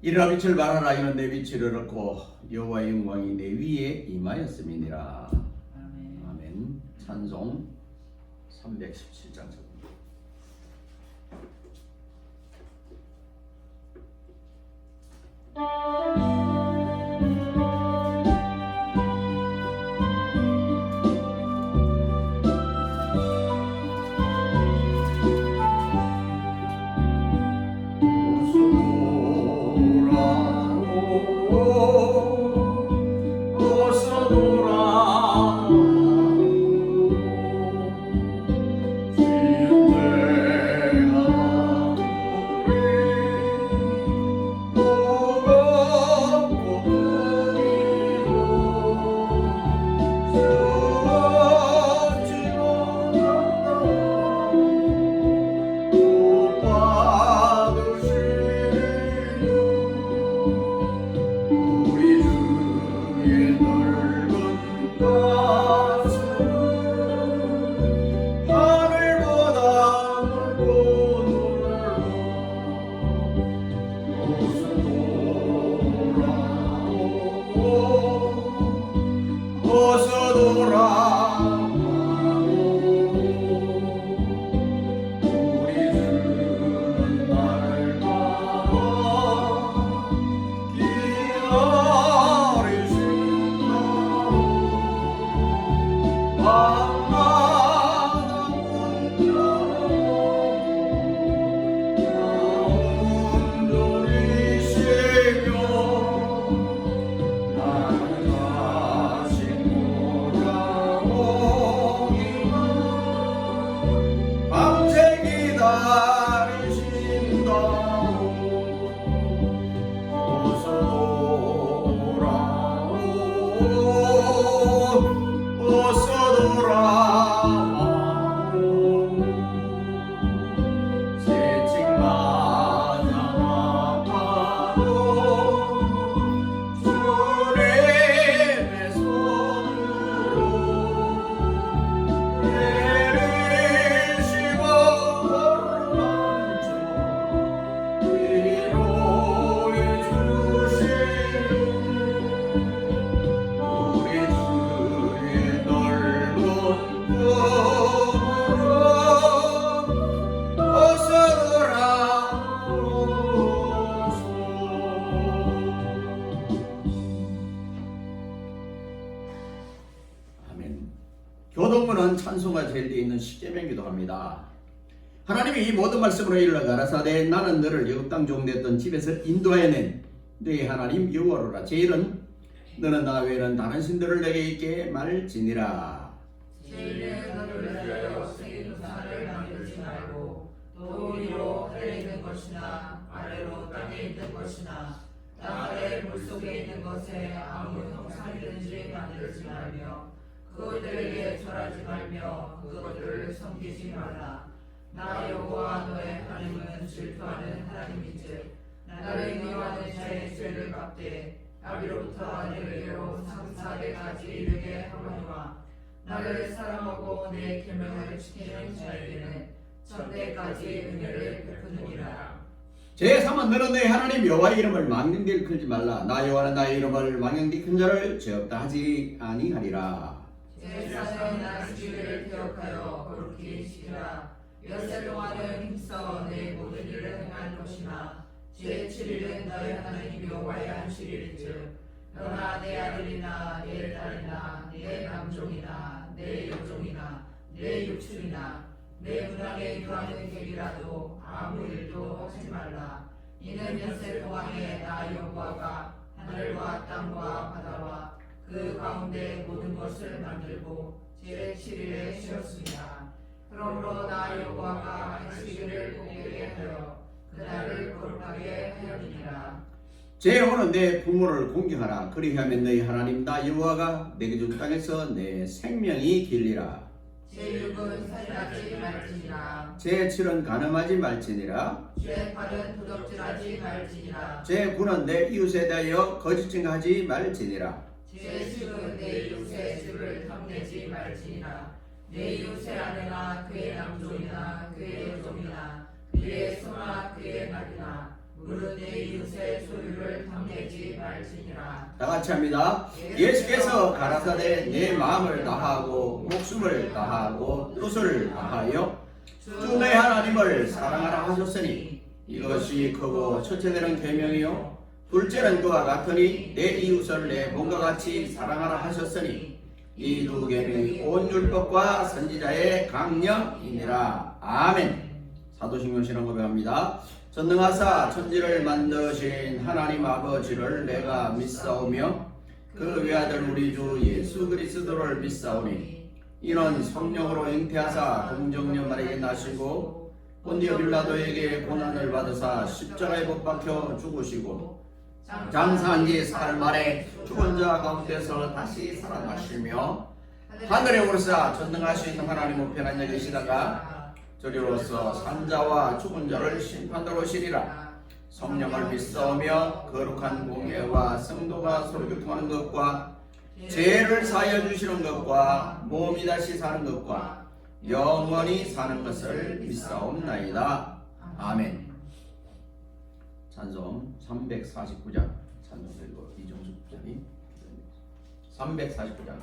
일어나 빛을 발하라. 이는 내 빛을 얻고 여호와의 영광이 내 위에 임하였음이니라. 아멘. 찬송 317장. 교동문은 찬송가 제일 되어 있는 십계명기도 합니다. 하나님이 이 모든 말씀으로 일러 가라사대 나는 너를 애굽 땅 종되었던 집에서 인도하여낸 너의 하나님 여호와로라. 제1은 너는 나 외에는 다른 신들을 내게 있게 말지니라. 제1은 너를 위하여 새긴 우상을 만들지 말고 또 위로 하늘에 있는 것이나 아래로 땅에 있는 것이나 땅 아래 물속에 있는 것에 아무 형상이든지 만들지 말며 그것들에게 절하지 말며 그것들을 섬기지 말라. 나 여호와 너의 하나님은 질투하는 하나님인즉 나를 미워하는 자의 죄를 갚되 아비로부터 내게로 상사대까지 이르게 하거니와 나를 사랑하고 내 계명을 지키는 자에게는 천대까지 은혜를 베푸느니라. 제3은 너는 내 하나님 여호와의 이름을 망령되이 일컬지 말라. 나 여호와는 나의 이름을 망령되이 큰 자를 죄 없다 하지 아니하리라. 제4는 나 주를 기억하여 거룩히 지키라. 엿새 동안은 힘써 내 모든 일을 행할 것이나 제7일은 너의 하나님 여호와의 안식일인즉 너나 내 아들이나 내 딸이나 내 남종이나 내 여종이나 내 육축이나 내 문안에 유하는 객이라도 아무 일도 하지 말라. 이는 엿새 동안에 나 여호와가 하늘과 땅과 바다와 그 가운데 모든 것을 만들고 제7일에 쉬었습니다. 그러므로 나 여호와가 안식일을 복되게 하여 그날을 거룩하게 하려니라. 죄오는 내 부모를 공경하라. 그리하면 너희 하나님 나 여호와가 내게 준 땅에서 내 생명이 길리라. 제6은 살인하지 말지니라. 제7은 가늠하지 말지니라. 제8은 도둑질하지 말지니라. 제9는 내 이웃에 대하여 거짓 증거하지 말지니라. 제10은 내 이웃의 집을 탐내지 말지니라. 내 이웃의 아내나 그의 남종이나 그의 여종이나 그의 소나 그의 낙이나 무릇 내 이웃의 소유를 탐내지 말지니라. 다 같이 합니다. 예수께서 가라사대 내 마음을 다하고 목숨을 다하고 뜻을 다하여 주 내 하나님을 사랑하라 하셨으니 이것이 크고 첫째는 계명이요 둘째는 그와 같으니 내 이웃을 내 몸과 같이 사랑하라 하셨으니 이 두 계명이 온 율법과 선지자의 강령이니라. 아멘. 사도신경 신앙 고백합니다. 전능하사 천지를 만드신 하나님 아버지를 내가 믿사오며 그 외아들 우리 주 예수 그리스도를 믿사오니 이는 성령으로 잉태하사 동정녀마리에게 나시고 본디오 빌라도에게 고난을 받으사 십자가에 못 박혀 죽으시고 장사한 지 사흘 만에 죽은 자 가운데서 다시 살아나시며 하늘에 오르사 전능하신 하나님 우편에 앉아 계시다가 저리로서 산자와 죽은 자를 심판하러 오시리라. 성령을 믿사오며 거룩한 공예와 성도가 서로 교통하는 것과 죄를 사하여 주시는 것과 몸이 다시 사는 것과 영원히 사는 것을 믿사옵나이다. 아멘. 찬송 349장 찬송 그리고 이정수 부장님 349장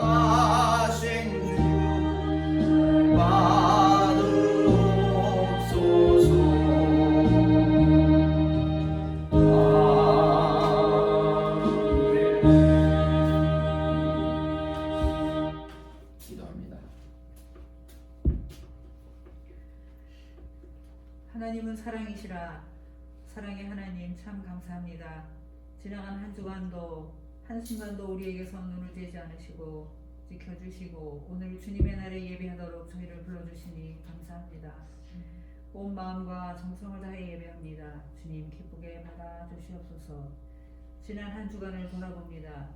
돌아가신 주 받으옵소서. 기도합니다. 하나님은 사랑이시라. 사랑의 하나님 참 감사합니다. 지나간 한 주간도 한순간도 우리에게서 눈을 떼지 않으시고 지켜주시고 오늘 주님의 날에 예배하도록 저희를 불러주시니 감사합니다. 온 마음과 정성을 다해 예배합니다. 주님 기쁘게 받아주시옵소서. 지난 한 주간을 돌아봅니다.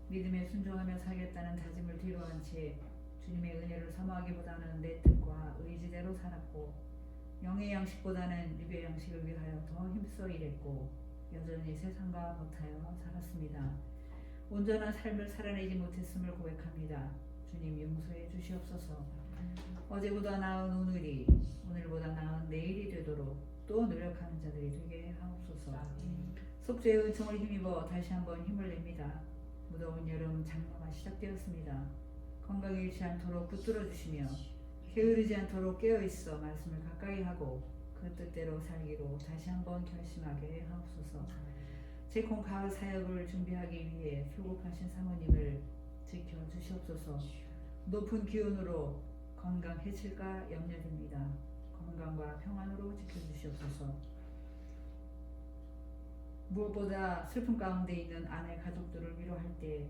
믿음에 순종하며 살겠다는 다짐을 뒤로한 채 주님의 은혜를 사모하기보다는 내 뜻과 의지대로 살았고 영의 양식보다는 육의 양식을 위하여 더 힘써 일했고 여전히 세상과 못하여 살았습니다. 온전한 삶을 살아내지 못했음을 고백합니다. 주님 용서해 주시옵소서. 어제보다 나은 오늘이 오늘보다 나은 내일이 되도록 또 노력하는 자들이 되게 하옵소서. 속죄의 은총을 힘입어 다시 한번 힘을 냅니다. 무더운 여름 장마가 시작되었습니다. 건강에 잃지 않도록 붙들어 주시며 게으르지 않도록 깨어있어 말씀을 가까이 하고 그 뜻대로 살기로 다시 한번 결심하게 하옵소서. 제콩 가을 사역을 준비하기 위해 출국하신 사모님을 지켜주시옵소서. 높은 기온으로 건강 해칠까 염려됩니다. 건강과 평안으로 지켜주시옵소서. 무엇보다 슬픔 가운데 있는 아내 가족들을 위로할 때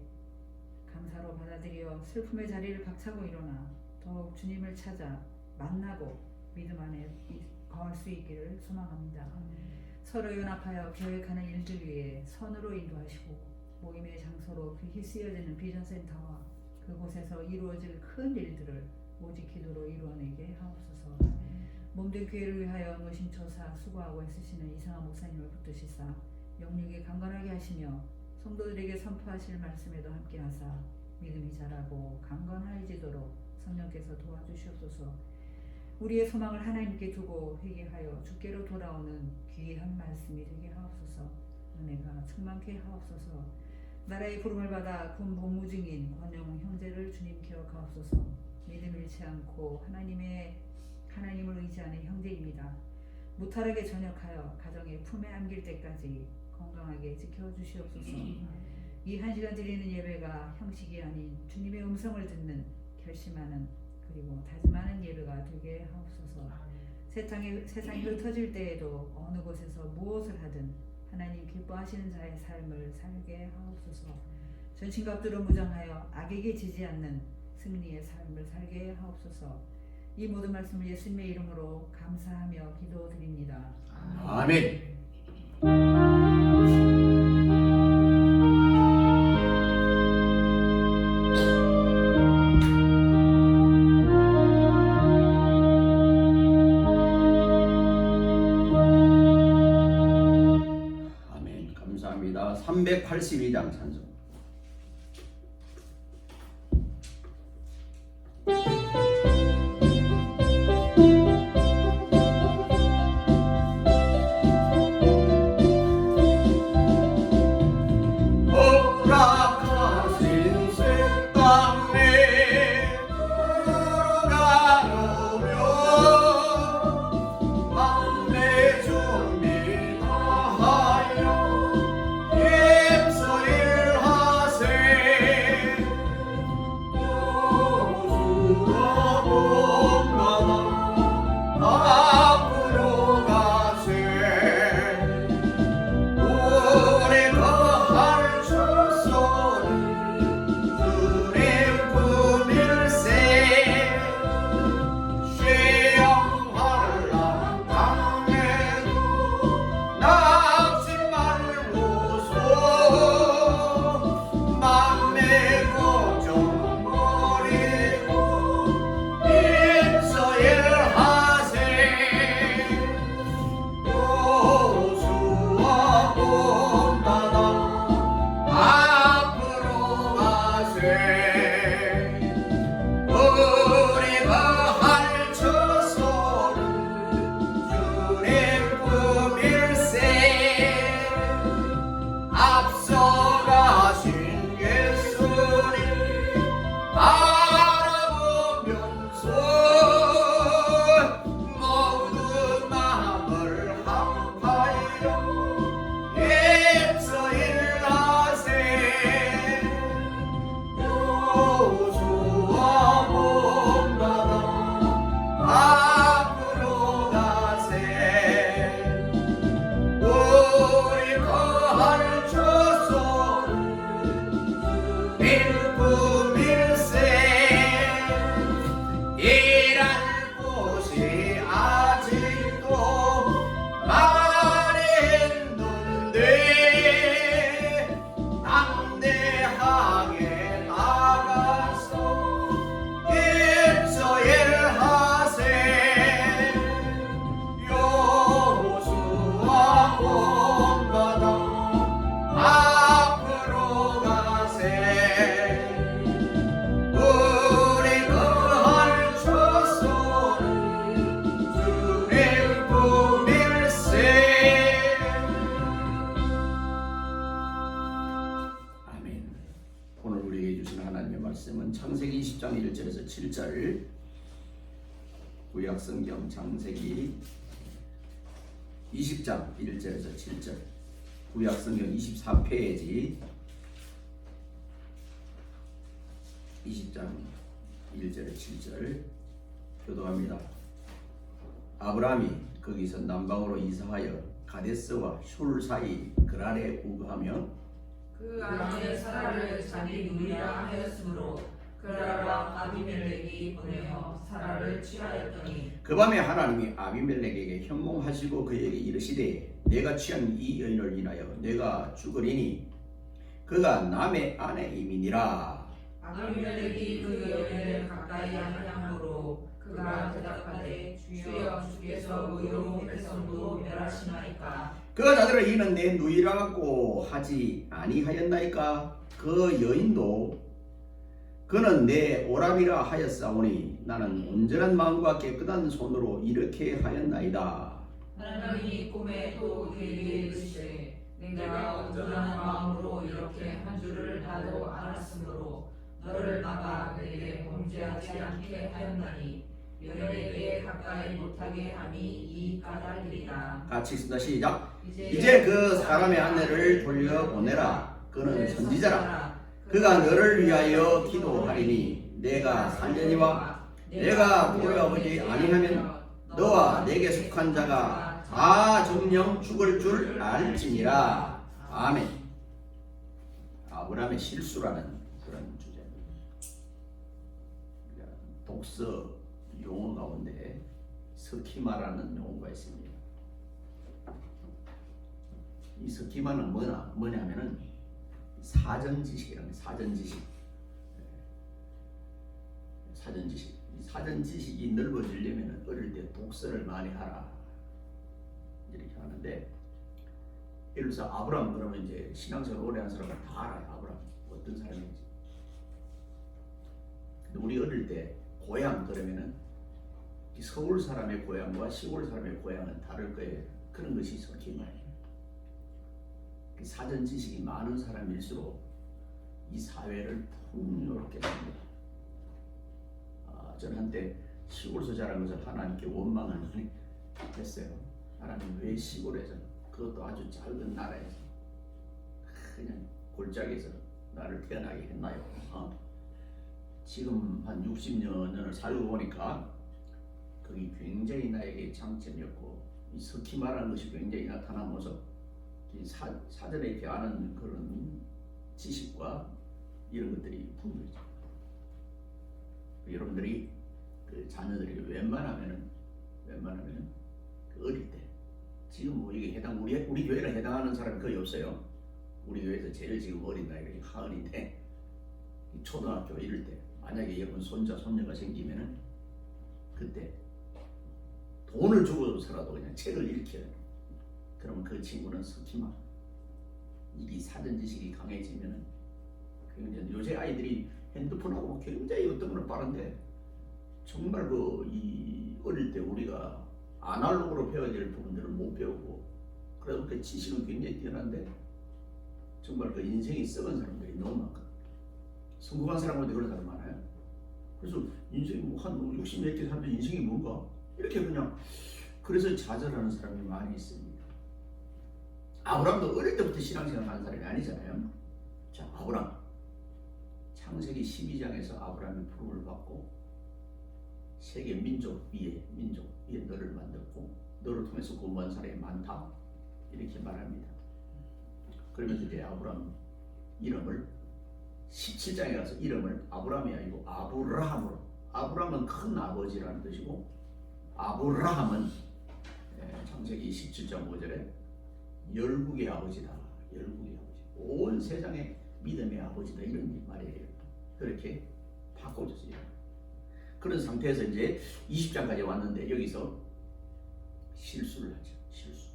감사로 받아들여 슬픔의 자리를 박차고 일어나 더욱 주님을 찾아 만나고 믿음 안에 거할 수 있기를 소망합니다. 서로 연합하여 계획하는 일들 위해 선으로 인도하시고 모임의 장소로 귀히 쓰여지는 비전센터와 그곳에서 이루어질 큰 일들을 오직 기도로 이루어내게 하옵소서. 몸된 교회를 위하여 노심초사 수고하고 애쓰시는 이상한 목사님을 붙드시사 영육이 강건하게 하시며 성도들에게 선포하실 말씀에도 함께하사 믿음이 자라고 강건해지도록 성령께서 도와주시옵소서. 우리의 소망을 하나님께 두고 회개하여 주께로 돌아오는 귀한 말씀이 되게 하옵소서. 은혜가 충만케 하옵소서. 나라의 부름을 받아 군 복무 중인 권영 형제를 주님 기억하옵소서. 믿음 잃지 않고 하나님을 의지하는 형제입니다. 무탈하게 전역하여 가정의 품에 안길 때까지 건강하게 지켜주시옵소서. 이 한 시간 드리는 예배가 형식이 아닌 주님의 음성을 듣는 결심하는 그리고 다짐하는 예배가 되게 하옵소서. 세상이 흩어질 때에도 어느 곳에서 무엇을 하든 하나님 기뻐하시는 자의 삶을 살게 하옵소서. 전신갑주로 무장하여 악에게 지지 않는 승리의 삶을 살게 하옵소서. 이 모든 말씀을 예수님의 이름으로 감사하며 기도드립니다. 아멘. 아멘. 감사합니다. 382장 찬송. 오 말씀은 창세기 20장 1절에서 7절, 구약성경 창세기 20장 1절에서 7절, 구약성경 24페이지 20장 1절에 7절 교도합니다. 아브라함이 거기서 남방으로 이사하여 가데스와 슐 사이 그랄에 우거하며 그 아내 사라를 자기 누이라 하였으므로 그랄 왕 아비멜렉이 보내어 사라를 취하였더니 그 밤에 하나님이 아비멜렉에게 현몽하시고 그에게 이르시되 내가 취한 이 여인을 인하여 내가 죽으리니 그가 남의 아내임이니라. 아비멜렉이 그 여인을 가까이 하므로 그가 대답하되 주여 주께서 의로운 백성도 멸하시나이까. 그 자들을 이는 내 누이라고 하지 아니하였나이까. 그 여인도 그는 내 오람이라 하였사오니 나는 온전한 마음과 깨끗한 손으로 이렇게 하였나이다. 하나님이 꿈에 또 그에게 이르시되 내가 온전한 마음으로 이렇게 한 줄을 나도 알았으므로 너를 막아 내게 범죄하지 않게 하였나니 여인에게 가까이 못하게 함이 이 까닭이리라. 같이 있습니다. 시작. 이제 그 사람의 아내를 돌려보내라. 그는 선지자라. 그가 너를 위하여 기도하리니 내가 살려니와 내가 돌아오지 아니하면 너와 내게 속한 자가 다 정령 죽을 줄 알지니라. 아멘. 아브라함의 실수라는 그런 주제입니다. 독서 용어 가운데 스키마라는 용어가 있습니다. 이 스키마는 뭐냐면은 사전지식이라는 사전지식. 이 사전지식이 넓어지려면 어릴 때 독서를 많이 하라 이렇게 하는데, 예를 들어서 아브라함 그러면 이제 신앙생활 오래 한 사람은 다 알아요. 아브라함 어떤 사람인지. 근데 우리 어릴 때 고향 그러면은 서울 사람의 고향과 시골 사람의 고향은 다를 거예요. 그런 것이 스키마예요. 사전 지식이 많은 사람일수록 이 사회를 풍요롭게 합니다. 저는 한때 시골에서 자란 것을 하나님께 원망을 많이 했어요. 하나님 왜 시골에서, 그것도 아주 작은 나라에서 그냥 골짜기에서 나를 태어나게 했나요? 지금 한 60여 년을 살고 보니까 그게 굉장히 나에게 장점이었고, 이 스키마라는 것이 굉장히 나타난 모습, 사전에 이렇게 아는 그런 지식과 이런 것들이 풍부해져. 여러분들이 그 자녀들이 웬만하면 그 어릴 때, 지금 뭐 이게 우리 교회를 해당하는 사람이 거의 없어요. 우리 교회에서 제일 지금 어린 나이가 하은인데, 초등학교 이럴 때 만약에 여러분 손자 손녀가 생기면은 그때 돈을 주고서라도 그냥 책을 읽혀요. 그러면 그 친구는 스키마, 이게 사전 지식이 강해지면은, 요새 아이들이 핸드폰하고 굉장히 어떤 거는 빠른데, 정말 이 어릴 때 우리가 아날로그로 배워야 될 부분들을 못 배우고, 그래서 그 지식은 굉장히 뛰어난데 정말 그 인생이 썩은 사람들이 너무 많거든요. 성공한 사람한테 그런 사람 많아요. 그래서 인생이 한 60몇 개 사람들 인생이 뭔가 이렇게 그냥, 그래서 좌절하는 사람이 많이 있습니다. 아브라함도 어릴 때부터 신앙생활 하는 사람이 아니잖아요. 자, 아브라함 창세기 12장에서 아브라함이 부름을 받고 세계 민족 위에 너를 만들고 너를 통해서 구원받은 사람이 많다 이렇게 말합니다. 그러면서 이제 아브라함 이름을 17장에 가서 이름을 아브라함이 아니고 아브라함으로, 아브라함은 큰 아버지라는 뜻이고 아브라함은 창세기 17장 5절에 열국의 아버지다, 열국의 아버지, 온 세상의 믿음의 아버지다 이런 말이에요. 그렇게 바꿔줬어요. 그런 상태에서 이제 20장까지 왔는데 여기서 실수를 하죠. 실수.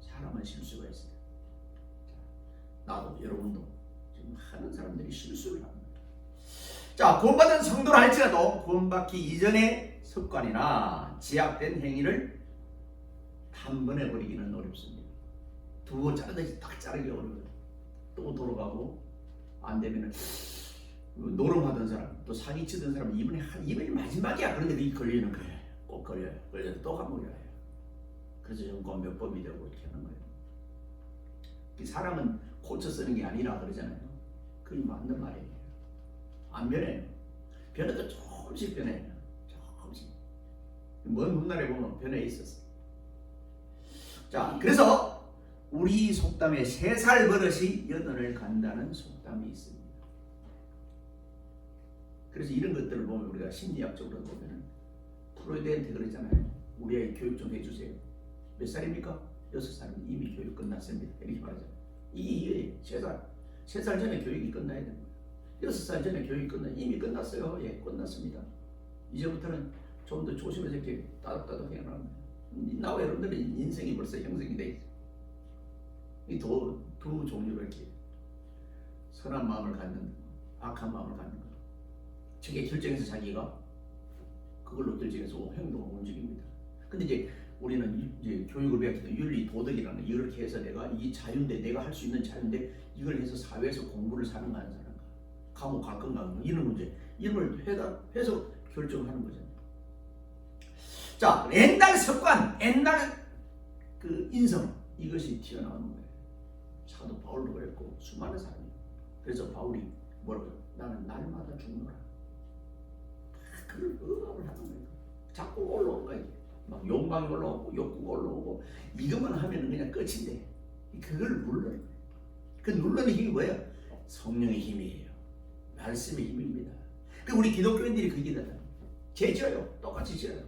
사람은 실수가 있어요. 나도 여러분도 지금 하는 사람들이 실수를 합니다. 자, 구원받은 성도라 할지라도 구원받기 이전의 습관이나 지약된 행위를 단번에 버리기는 어렵습니다. 두고 자르듯이 딱 자르기 어려워요. 또 돌아가고 안 되면은 노름하던 사람, 또 사기치던 사람 이번이 마지막이야. 그런데 그게 걸리는 거예요. 꼭 걸려요. 걸려서 또 감옥에 가요. 그래서 정권 몇 범이 되고 이렇게 하는 거예요. 사람은 고쳐 쓰는 게 아니라 그러잖아요. 그게 맞는 말이에요. 안 변해요. 변해도 조금씩 변해요. 조금씩. 먼 훗날에 보면 변해 있었어. 자, 그래서 우리 속담에 3살 버릇이 8을 간다는 속담이 있습니다. 그래서 이런 것들을 보면 우리가 심리학적으로 보면 프로이드한테 그러잖아요. 우리 아이 교육 좀 해주세요. 몇 살입니까? 6살이면 이미 교육 끝났습니다. 이렇게 말하잖아요. 이게 3살 전에 교육이 끝나야 됩니다. 6살 전에 교육이 이미 끝났어요. 예, 끝났습니다. 이제부터는 좀 더 조심해서 이렇게 따닥따닥 해야 합니다. 나와 여러분들의 인생이 벌써 형성이 돼 있어요. 이 두 종류로 이렇게 선한 마음을 갖는, 악한 마음을 갖는 거. 저게 결정해서 자기가 그걸로 결정해서 행동을 움직입니다. 근데 이제 우리는 이제 교육을 배웠을 때 윤리, 도덕이라는 이렇게 해서 내가 이 자유인데, 내가 할 수 있는 자유인데 이걸 해서 사회에서 공부를 사는 거 하는 사람과 감옥 갈 건가 이런 문제, 이런 걸 해서 결정하는 거잖아요. 자, 옛날 습관, 옛날 그 인성, 이것이 튀어나오는 거예요. 사도 바울도 그랬고 수많은 사람이. 그래서 바울이 뭐라고요? 나는 날마다 죽노라. 그걸 억압을 하는 거예요. 자꾸 올라온 거예요. 막 욕망이 올라오고 욕구가 올라오고 이것만 하면 그냥 끝인데 그걸 눌러요. 그 누르는 힘이 뭐예요? 성령의 힘이에요. 말씀의 힘입니다. 그 우리 기독교인들이 그 길을 죄져요. 똑같이 지어요.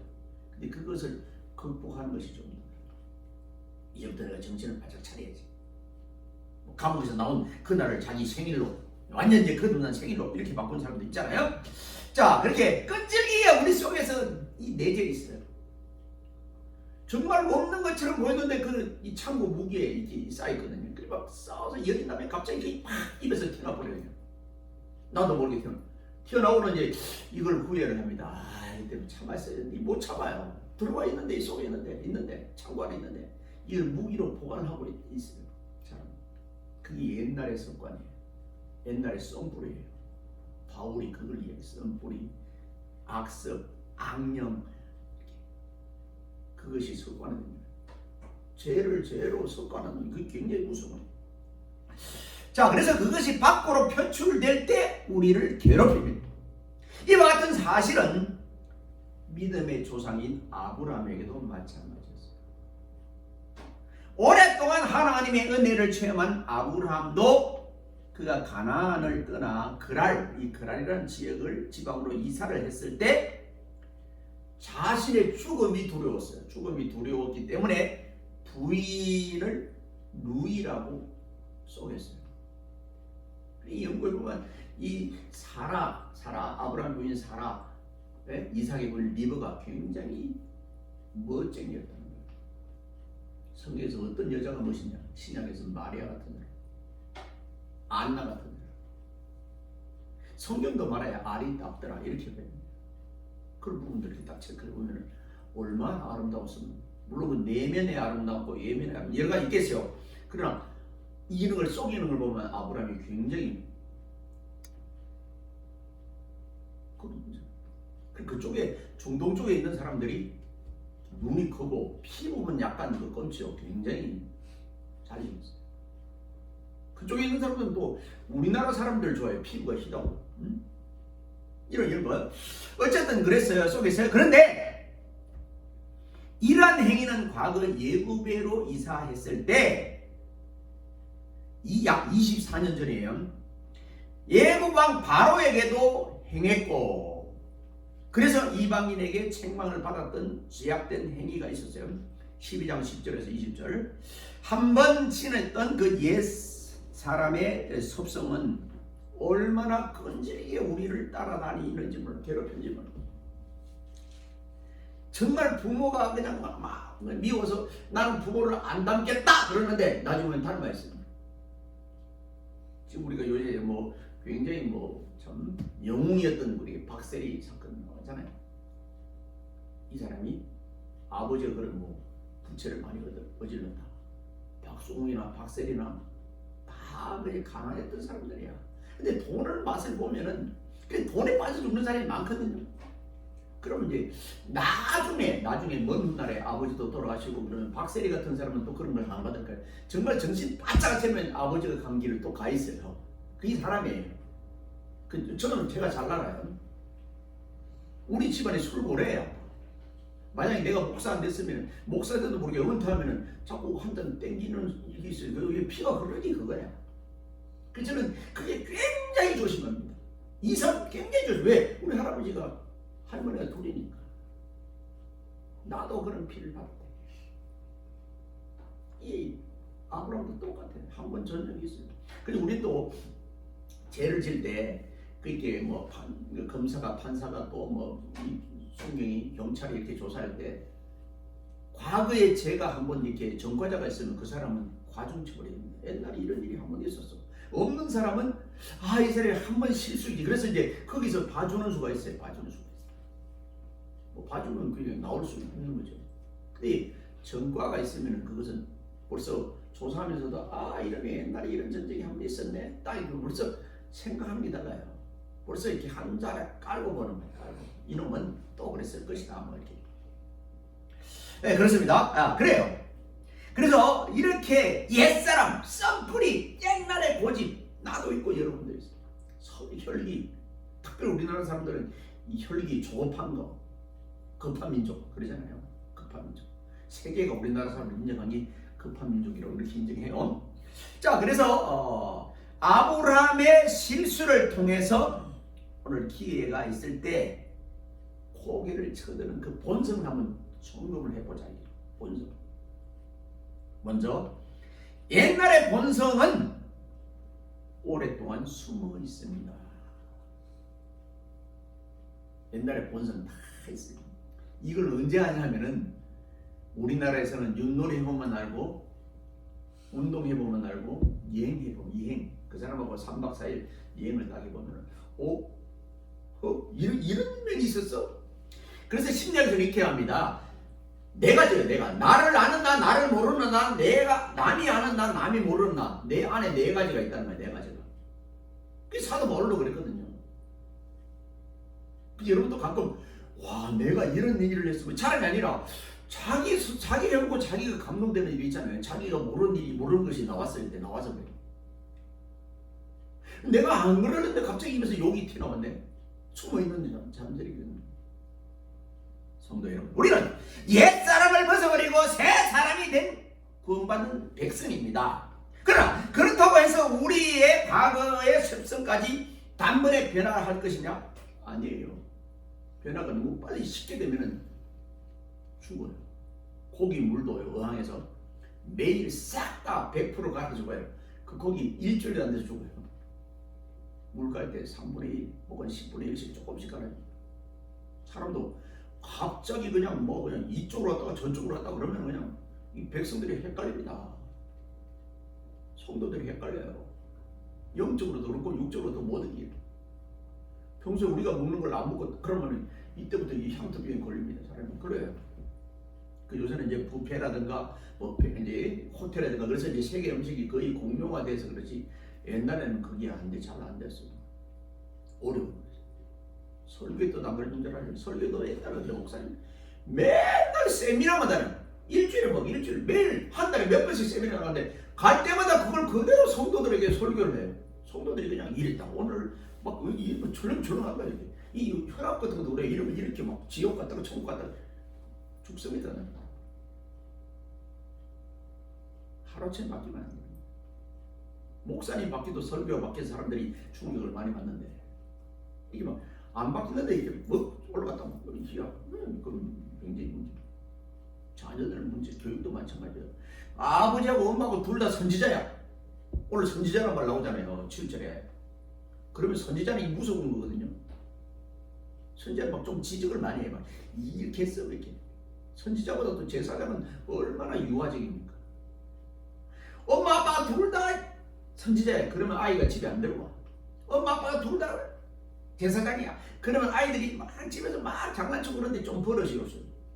근데 그것을 극복하는 것이 좀 이제부터 내가 정신을 바짝 차려야지. 뭐 감옥에서 나온 그날을 자기 생일로 완전 이제 거듭난 생일로 이렇게 바꾼 사람도 있잖아요. 자, 그렇게 끈질기게 우리 속에서 이 내재해 있어요. 정말 없는 것처럼 보이는데 이 창고 무게에 이렇게 쌓였거든요. 그래 막 싸워서 열이 나면 갑자기 팍 입에서 튀어나버려요. 나도 모르게 튀어나오는 이제 이걸 후회를 합니다. 이때 참았어야 되는데 못 참아요. 들어와 있는데 이 속에 있는데 창고 안에 있는데 이걸 무기로 보관을 하고 있어요. 자, 그게 옛날의 습관이에요. 옛날의 썸뿌리예요. 바울이 그걸 이야기했어요. 썸뿌리, 악습, 악령, 그것이 습관입니다. 죄를 죄로 습관하는 그게 굉장히 무서워요. 자, 그래서 그것이 밖으로 표출될 때 우리를 괴롭힙니다. 이와 같은 사실은 믿음의 조상인 아브라함에게도 마찬가지였어요. 오랫동안 하나님의 은혜를 체험한 아브라함도 그가 가나안을 떠나 그랄이라는 지방으로 이사를 했을 때 자신의 죽음이 두려웠어요. 죽음이 두려웠기 때문에 부인을 루이라고 속였어요. 이 연구에 보면 이 사라 아브라함 부인 사라, 이삭의 부인 리브가 굉장히 멋쟁이였다는 거예요. 성경에서 어떤 여자가 멋있냐? 신약에서 마리아 같은 여자, 안나 같은 여자. 성경도 말해야 아리답더라 이렇게 됩니다. 그런 부분들을 딱 체크해 보면 얼마나 아름다웠으면, 물론 그 내면의 아름답고 외면의 아름답고 여러 가지 있겠어요. 그러나 이런 걸 속이는 걸 보면 아브라함이 굉장히 그쪽에 중동 쪽에 있는 사람들이 눈이 크고 피부는 약간 그 껌치요. 굉장히 잘생겼어요. 그쪽에 있는 사람들은 또 우리나라 사람들 좋아해요. 피부가 희다고. 이런 것. 어쨌든 그랬어요. 속에서요. 그런데 이러한 행위는 과거 예부배로 이사했을 때 이 약 24년 전이에요. 예부왕 바로에게도 행했고, 그래서 이방인에게 책망을 받았던 죄악된 행위가 있었어요. 12장 10절에서 20절. 한번 지냈던 그 옛 사람의 섭성은 얼마나 끈질기게 우리를 따라다니는지 몰라, 괴롭혔는지 몰라. 정말 부모가 그냥 막 미워서 나는 부모를 안 닮겠다 그러는데 나중에는 닮아있어요. 지금 우리가 요새 뭐 굉장히 뭐 참 영웅이었던 우리 박세리 사건 나왔잖아요. 이 사람이 아버지가 그런 뭐 부채를 많이 어질렀다. 박수홍이나 박세리나 다 그냥 가난했던 사람들이야. 근데 돈을 맛을 보면은 그 돈에 빠져 죽는 사람이 많거든요. 그러면 이제 나중에 먼 훗날에 아버지도 돌아가시고 그러면 박세리 같은 사람은 또 그런 걸 안 받을 거예요. 정말 정신 바짝 차면 아버지가 간 길을 또 가 있어요. 그게 사람이에요. 저는 제가 잘 알아요. 우리 집안이 술고래예요. 만약에 내가 목사 안 됐으면 목사들도 모르게 은퇴하면은 자꾸 한 잔 땡기는 일이 있어요. 그게 피가 흐르니 그거야. 그래서 저는 그게 굉장히 조심합니다. 이상 굉장히 조심. 왜? 우리 할아버지가 할머니가 둘이니까. 나도 그런 피를 받대. 이 아브라함도 똑같아요. 한 번 전적이 있어요. 그리고 우리 또 죄를 질 때 그게 뭐 검사가 판사가 또 뭐 순경이 경찰이 이렇게 조사할 때 과거에 제가 한번 이렇게 전과자가 있으면 그 사람은 과중처벌입니다. 옛날에 이런 일이 한 번 있었어. 없는 사람은 이 사람이 한 번 실수이지. 그래서 이제 거기서 봐주는 수가 있어요. 봐주는 수가 있어요. 뭐 봐주면 그냥 나올 수 있는 거죠. 근데 전과가 있으면 그것은 벌써 조사하면서도 이러면 옛날에 이런 전쟁이 한 번 있었네. 딱 이거 벌써 생각하는 게 달라요. 벌써 이렇게 한 자리 깔고 보는 거예요. 이놈은 또 그랬을 것이다. 뭐 이렇게. 네, 그렇습니다. 그래요. 그래서 이렇게 옛사람, 썸뿌리, 옛날의 고집, 나도 있고 여러분도 있어요. 혈기. 특별히 우리나라 사람들은 이 혈기 조급한 거, 급한 민족 그러잖아요. 급한 민족. 세계가 우리나라 사람을 인정한 게 급한 민족이라고 이렇게 인정해요. 자, 그래서 아브라함의 실수를 통해서 오늘 기회가 있을 때 고개를 쳐드는 그 본성을 한번 점검을 해보자. 본성. 먼저 옛날의 본성은 오랫동안 숨어 있습니다. 옛날의 본성 다 있어요. 이걸 언제 하냐면은 우리나라에서는 윷놀이 해보면 알고 운동해보면 알고 여행 그 사람하고 3박 4일 여행을 딱 해보면 이런 면이 있었어? 그래서 심리학에서 이렇게 합니다. 내가 나를 아는 나 나를 모르는 나 내가 남이 아는 나 남이 모르는 나 내 안에 네 가지가 있다는 거야. 네 가지가. 그 사도 바울도 그랬거든요. 여러분도 가끔 내가 이런 얘기를 했으면 차라리 아니라 자기 해보고 자기가 감동되는 일이 있잖아요. 자기가 모르는 것이 나왔을 때 나와서 그래. 내가 안 그러는데 갑자기 입에서 욕이 튀어나왔네. 숨어있는 잠들이거든요. 성도 여러분, 우리는 옛사람을 벗어버리고 새 사람이 된 구원받는 백성입니다. 그러나 그렇다고 해서 우리의 과거의 습성까지 단번에 변화할 것이냐? 아니에요. 변화가 너무 빨리 쉽게 되면 죽어요. 고기 물도 어항에서 매일 싹 다 100% 갈아 죽어요. 그 고기 일주일도 안 돼서 죽어요. 물 갈 때 3분의 1 혹은 10분의 1씩 조금씩 갈아요. 사람도 갑자기 그냥 이쪽으로 갔다가 저쪽으로 갔다가 그러면 그냥 이 백성들이 헷갈립니다. 성도들이 헷갈려요. 영적으로도 그렇고 육적으로도 모든 게. 평소에 우리가 먹는 걸 안 먹고 그러면 이때부터 이 향토병에 걸립니다. 사람이 그래요. 요새는 이제 뷔페라든가 이제 호텔이라든가 그래서 이제 세계 음식이 거의 공용화돼서 그렇지 옛날에는 그게 잘 안 됐어요. 어려운 거죠. 설교도 안 그런 줄 알아요. 설교도 옛날에 목사님 맨날 세미나만 다녀요. 일주일 매일 한 달에 몇 번씩 세미나 가는데 갈 때마다 그걸 그대로 성도들에게 설교를 해요. 성도들이 그냥 이랬다. 오늘 철렁철렁한 거예요. 이 혈압 같은 것도 그래. 이러면 이렇게 지옥 갔다가 천국 갔다가 죽습니다. 하루아침에 바뀌면 안 돼요. 목사님 바뀌도 설교 바뀐 사람들이 충격을 많이 받는데 이게 안 바뀌는데 이게 올라갔다 이야 그럼 굉장히 문제. 자녀들 문제, 교육도 마찬가지예요. 아버지하고 엄마하고 둘 다 선지자야. 오늘 선지자란 말 나오잖아요. 7절에. 그러면 선지자는 무서운 거거든요. 선지자는 좀 지적을 많이 해. 이렇게 했어 이렇게. 선지자보다 또 제사장은 얼마나 유화적입니까? 엄마 아빠 둘 다 선지자야. 그러면 아이가 집에 안 들어와. 엄마 아빠가 둘 다 제사장이야. 그러면 아이들이 집에서 장난치고 그러는데 좀 버릇이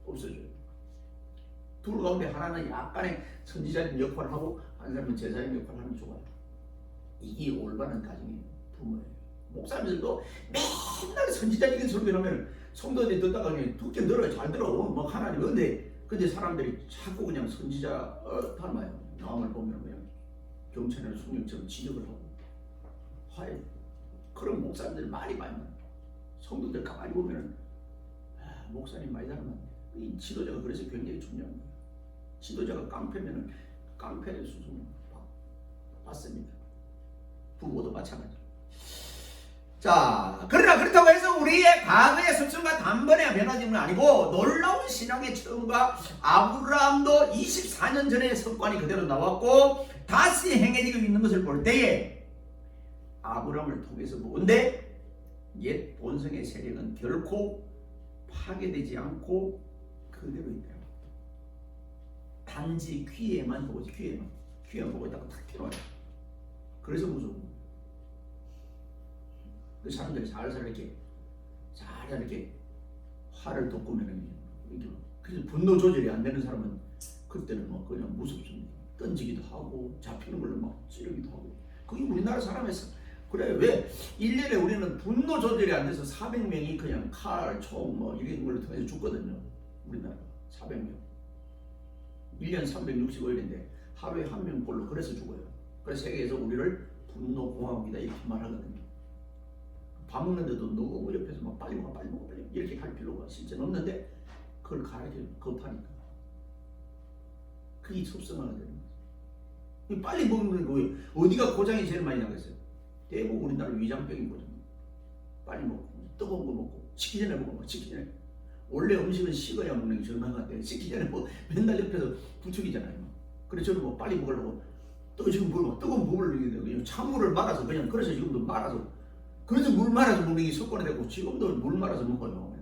없어져요. 둘 가운데 하나는 약간의 선지자님 역할을 하고 한 사람은 제사장 역할을 하면 좋아요. 이게 올바른 가정이에요. 부모예요. 목사님들도 맨날 선지자적인 설교를 하면 성도들이 듣다가 그냥 듣긴 들어요. 잘 들어. 뭐 하나님 근데 사람들이 자꾸 그냥 선지자 닮아요. 마음을 보면 그냥 경찰이나 순경처럼 지적을 하고 화해. 그런 목사님들 많이 봐요. 성도들 가만히 보면 목사님 많이 닮았네. 이 지도자가 그래서 굉장히 중요한 거예요. 지도자가 깡패면은 깡패의 수준을 받습니다. 부모도 마찬가지. 자, 그러나 그렇다고 해서 우리의 과거의 습성과 단번에 변화되는 건 아니고 놀라운 신앙의 처음과 아브라함도 24년 전의 습관이 그대로 나왔고 다시 행해지고 있는 것을 볼 때에 아브라함을 통해서 보는데 옛 본성의 세력은 결코 파괴되지 않고 그대로 있다. 단지 귀에만 보고 귀에만 보고 있다가 탁 튀어나와요. 그래서 무서운 거예요. 그 사람들이 살살 이렇게 화를 돋구면은 그래서 분노 조절이 안 되는 사람은 그때는 뭐 그냥 무섭습니다. 던지기도 하고 잡히는 걸로 막 찌르기도 하고. 그게 우리나라 사람에서 그래. 왜 1년에 우리는 분노 조절이 안 돼서 400명이 그냥 칼, 총 뭐 이런 걸로 통해서 죽거든요. 우리나라 400명. 1년 365일인데 하루에 한 명꼴로 그래서 죽어요. 그래서 세계에서 우리를 분노공화국이다 이렇게 말하거든요. 밥 먹는데도 너무 옆에서 막 빨리 먹어 이렇게 갈 필요가 실제는 없는데 그걸 가르쳐요. 급하니까. 그게 섭성화가 되는 거죠. 빨리 먹는 거 어디가 고장이 제일 많이 나겠어요? 대부분 우리나라 위장병이거든요. 빨리 먹고 뜨거운 거 먹고 식기 전에 먹고 식기 전에. 원래 음식은 식어야 먹는 게 정말 같아요. 식기 전에 뭐 맨날 옆에서 부추기잖아요. 그래서 저는 뭐 빨리 먹으려고 지금 뜨거운 물을 그냥 찬물을 말아서 그냥 그래서 지금도 말아서 그래서 물 말아서 먹는 게 습관이 되고 지금도 물 말아서 먹어요.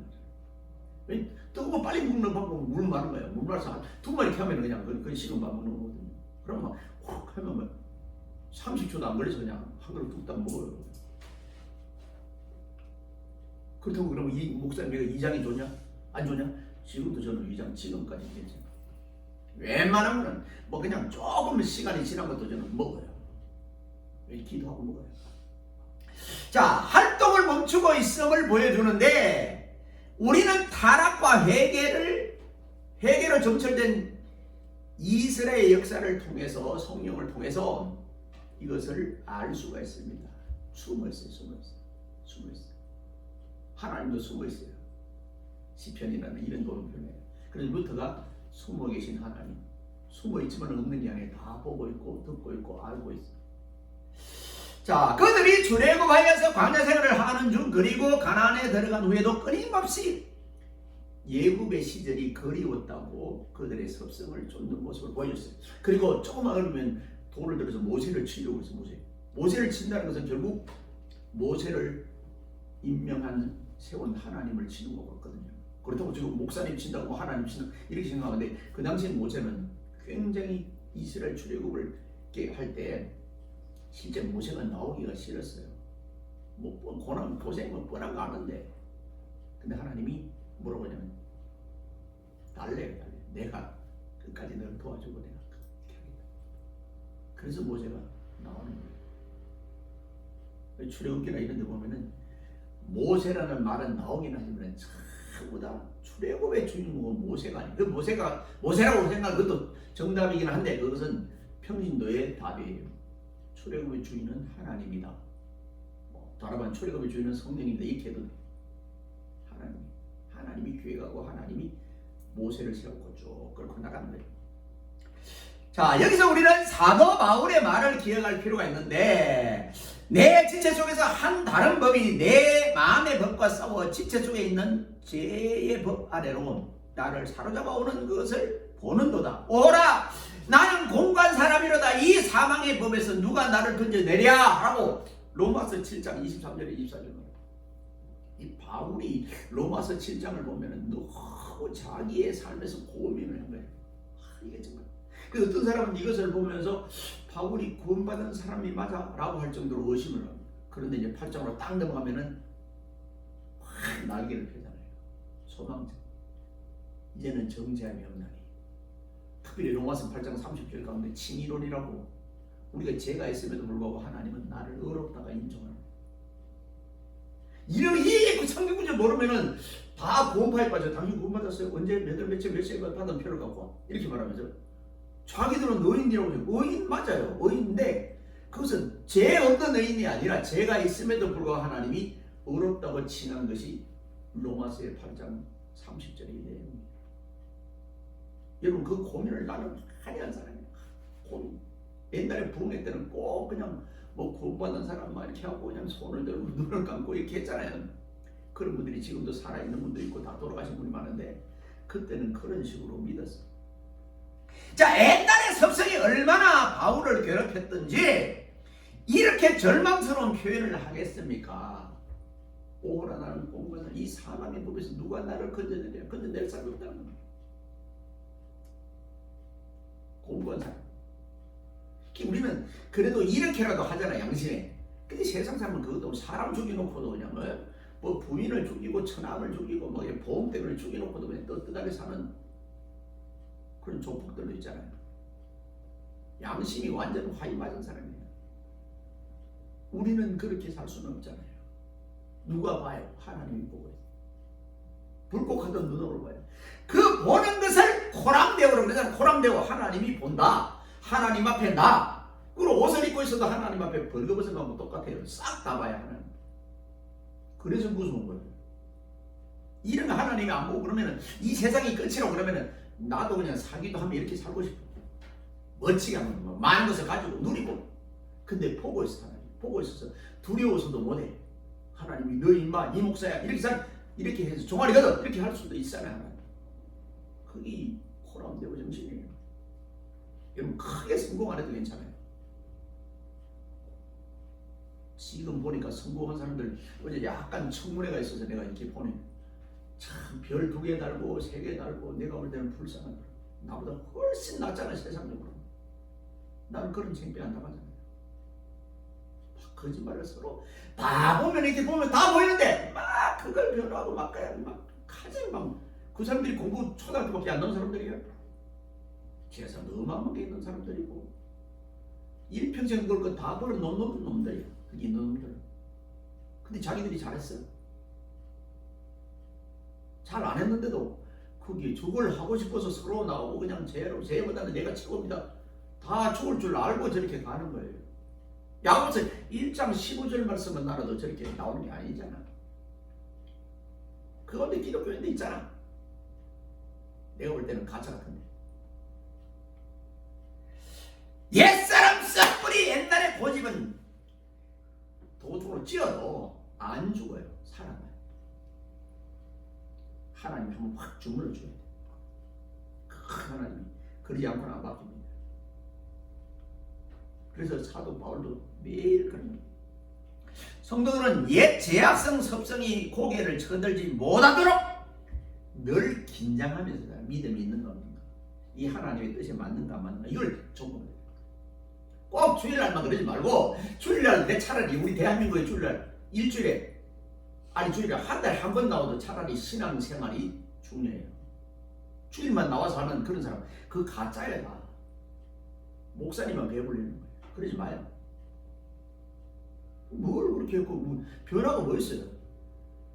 뜨거운 빨리 먹는 방법은 물 마는 거예요. 물 말아서 두 마리 이렇게 하면 그냥 그 식은 밥 먹는 거거든요. 그러면 막 하면 뭐 30초도 안 걸려서 그냥 한 그릇 뚝딱 먹어요. 그렇다고 그러면 이 목사님 위장이 좋냐? 안 좋냐? 지금도 저는 위장 지금까지 괜찮아요. 웬만하면 뭐 그냥 조금 시간이 지난 것도 저는 먹어요. 기도하고 먹어요. 자, 활동을 멈추고 있음을 보여주는데 우리는 타락과 회개로 점철된 이스라엘의 역사를 통해서 성령을 통해서 이것을 알 수가 있습니다. 숨어있어요. 하나님도 숨어있어요. 시편이라는 이런 도움편에. 그래서 루터가 숨어 계신 하나님, 숨어 있지만 없는 게 아니라 다 보고 있고 듣고 있고 알고 있어요. 자, 그들이 출애굽하여서 광야 생활을 하는 중 그리고 가나안에 들어간 후에도 끊임없이 예굽의 시절이 그리웠다고 그들의 섭성을 쫓는 모습을 보여줬어요. 그리고 조금만 흐르면 돌을 들어서 모세를 치려고 해서 모세를 친다는 것은 결국 모세를 임명한 세운 하나님을 치는 것 같거든요. 그렇다고 지금 목사님 친다고 하나님 친다 이렇게 생각하는데 그 당시에 모세는 굉장히 이스라엘 출애굽을 할 때 실제 모세가 나오기가 싫었어요. 뭐 고난 고생은 뻔한 거 아는데 근데 하나님이 뭐라고 하냐면 달래 내가 끝까지 너를 도와주고 내가 그렇게 하겠다. 그래서 모세가 나오는 거예요. 출애굽기나 이런 데 보면은 모세라는 말은 나오긴 하지만 전부 다 출애굽의 주인공은 모세가 아니에요. 그 모세라고 생각하는 것도 정답이긴 한데 그것은 평신도의 답이에요. 출애굽의 주인은 하나님이다. 다르반 출애굽의 주인은 성령입니다. 이렇게 해도 하나님이 계획하고 하나님이 모세를 세우고 쭉 끌고 나가는 거예요. 자, 여기서 우리는 사도 바울의 말을 기억할 필요가 있는데 내 지체 속에서 한 다른 법이 내 마음의 법과 싸워 지체 속에 있는 죄의 법 아래로 나를 사로잡아 오는 것을 보는도다. 오라 나는 공간 사람이로다. 이 사망의 법에서 누가 나를 건져내랴 하고 로마서 7장 23절에 24절 이 바울이 로마서 7장을 보면 너무 자기의 삶에서 고민을 한 거예요. 이게 정말 그 어떤 사람은 이것을 보면서 바울이 구원받은 사람이 맞아? 라고 할 정도로 의심을 합니다. 그런데 이제 8장으로 딱 넘어가면은 확 날개를 펴잖아요. 소망자. 이제는 정죄함이 없나니. 특별히 로마서 8장 30절 가운데 칭의론이라고 우리가 죄가 있음에도 불구하고 하나님은 나를 의롭다가 인정하는 모르면은 다 구원파에 빠져. 당신 구원받았어요? 언제 몇월 며칠 몇 시에 받은 표를 갖고 와. 이렇게 말하면서 자기들은 의인이라고 해요. 의인 맞아요. 의인인데 그것은 죄 없는 의인이 아니라 죄가 있음에도 불구하고 하나님이 의롭다고 칭한 것이 로마서의 8장 30절의 내용입니다. 여러분 그 고민을 나는 많이 한 사람이에요. 고민. 옛날에 부흥회 때는 꼭 그냥 뭐 구원받은 사람만 이렇게 하고 그냥 손을 들고 눈을 감고 이렇게 했잖아요. 그런 분들이 지금도 살아있는 분도 있고 다 돌아가신 분이 많은데 그때는 그런 식으로 믿었어요. 자, 옛날에 섭성이 얼마나 바울을 괴롭혔던지 이렇게 절망스러운 표현을 하겠습니까? 오라 나는 공부하다 이 사망의 법에서 누가 나를 건져내랴. 건져낼 사람이 없다는 겁니다. 공부한 사람. 우리는 그래도 이렇게라도 하잖아, 양심에. 근데 세상 사람은 그것도 사람 죽여놓고도 그냥 뭐 부인을 죽이고 처남을 죽이고 뭐 보험대를 죽여놓고도 그냥 떳떳하게 사는 그런 조폭들도 있잖아요. 양심이 완전 화이 맞은 사람이에요. 우리는 그렇게 살 수는 없잖아요. 누가 봐요? 하나님이 보고 있어요. 불꽃하던 눈으로 봐요. 그 보는 것을 코람데오라고 그러잖아요. 코람데오, 하나님이 본다. 하나님 앞에 나. 그리고 옷을 입고 있어도 하나님 앞에 벌거벗은 거하고 똑같아요. 싹 다 봐야 하나님. 그래서 무서운 거예요. 이런 거 하나님이 안 보고 그러면은 이 세상이 끝이라고 그러면은 나도 그냥 살기도 하면 이렇게 살고 싶어. 멋지게 하면 뭐 많은 것을 가지고 누리고. 근데 보고 있어 하나님. 보고 있어서 두려워서도 못해. 하나님이 너 임마 이 목사야 이렇게 해서 종아리거든 이렇게 할 수도 있잖아요. 하나님. 그게 코람데오 정신이에요. 여러분 크게 성공 안 해도 괜찮아요. 지금 보니까 성공한 사람들 어제 약간 청문회가 있어서 내가 이렇게 보니 참 별 2개 달고 3개 달고 내가 볼 때는 불쌍한 나보다 훨씬 낫잖아 세상적으로. 나는 그런 창피에 안 당하잖아요. 거짓말을 서로 다 보면 이렇게 보면 다 보이는데 막 그걸 변호하고 막 그냥 막 가지 막 그 사람들이 공부 초등학교밖에 안 나온 사람들이에요. 재산 어마어마하게 있는 사람들이고 일평생 그걸 거 다 벌어놓는 놈들이야. 그게 있는 놈들. 근데 자기들이 잘했어. 잘 안 했는데도 그게 저걸 하고 싶어서 서로 나오고 그냥 쟤보다는 내가 최고입니다. 다 죽을 줄 알고 저렇게 가는 거예요. 야고보서 1장 15절 말씀은 나라도 저렇게 나오는 게 아니잖아. 그건데 기독교인데 있잖아. 내가 볼 때는 가짜 같은데. 옛사람 썩뿌리 옛날에 고집은 도둑으로 찌어도 안 죽어요. 살아나요. 하나님이 한번 확 주물러 줘야 돼. 하나님이 그러지 않고는 안 바뀝니다. 그래서 사도 바울도 매일 그런 겁니다. 성도들은 옛 제약성 섭성이 고개를 쳐들지 못하도록 늘 긴장하면서 믿음이 있는가 없는가, 이 하나님의 뜻에 맞는가 안 맞는가 이걸 점검해야 돼요. 꼭 주일날만 그러지 말고 주일날 내 차라리 우리 대한민국의 주일날 일주일에 아니 주일에 한 달에 한 번 나와도 차라리 신앙생활이 중요해요. 주일만 나와서 하는 그런 사람 그 가짜야 다. 목사님만 배불리는 거예요. 그러지 마요. 뭘 그렇게 했고 뭐 변화가 뭐 있어요.